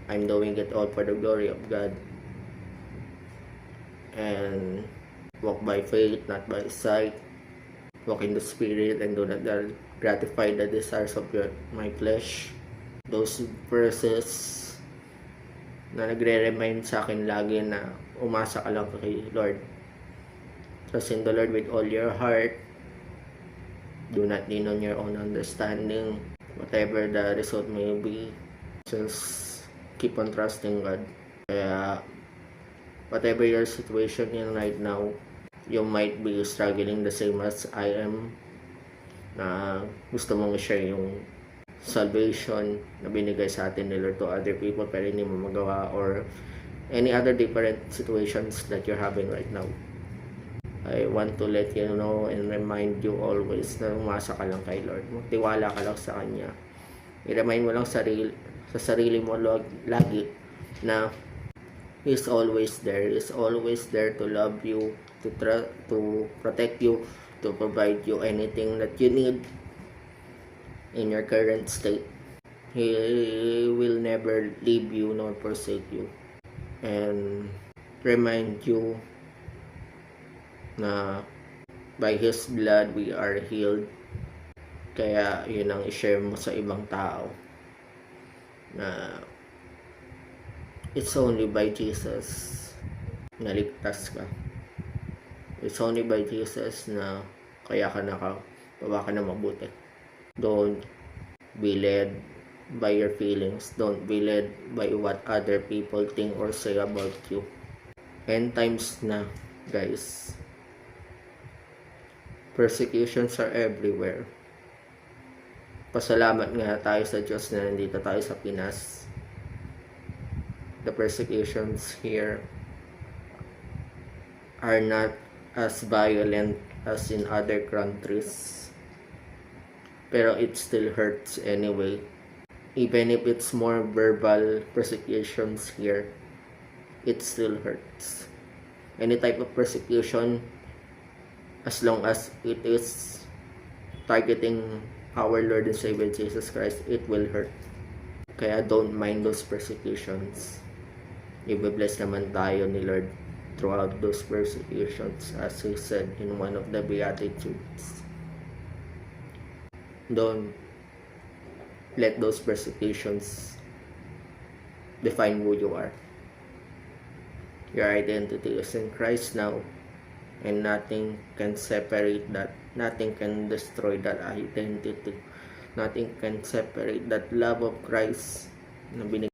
I'm doing it all for the glory of God. And walk by faith, not by sight. Walk in the Spirit and do not gratify the desires of my flesh. Those verses na nagre-remind sa akin lagi na umasa ka lang kay Lord. Trust in the Lord with all your heart. Do not lean on your own understanding. Whatever the result may be, just keep on trusting God. Kaya, whatever your situation in right now, you might be struggling the same as I am, na gusto mong i-share yung salvation na binigay sa atin ni Lord to other people pero hindi mo magawa, or any other different situations that you're having right now. I want to let you know and remind you always na umasa ka lang kay Lord. Magtiwala ka lang sa Kanya. I-remind mo lang sa sarili mo lagi na He's always there. He's always there to love you, to protect you, to provide you anything that you need in your current state. He will never leave you nor forsake you. And remind you na by His blood we are healed. Kaya yun ang i-share mo sa ibang tao na it's only by Jesus na ligtas ka. It's only by Jesus na kaya ka nakabawa ka na mabuti. Don't be led by your feelings. Don't be led by what other people think or say about you. End times na, guys. Persecutions are everywhere. Pasalamat nga tayo sa Diyos na nandito tayo sa Pinas. The persecutions here are not as violent as in other countries. Pero it still hurts anyway. Even if it's more verbal persecutions here, it still hurts. Any type of persecution, as long as it is targeting our Lord and Savior Jesus Christ, it will hurt. Kaya don't mind those persecutions. I-bless naman tayo ni Lord throughout those persecutions, as He said in one of the Beatitudes. Don't let those persecutions define who you are. Your identity is in Christ now, and nothing can separate that. Nothing can destroy that identity. Nothing can separate that love of Christ na binigay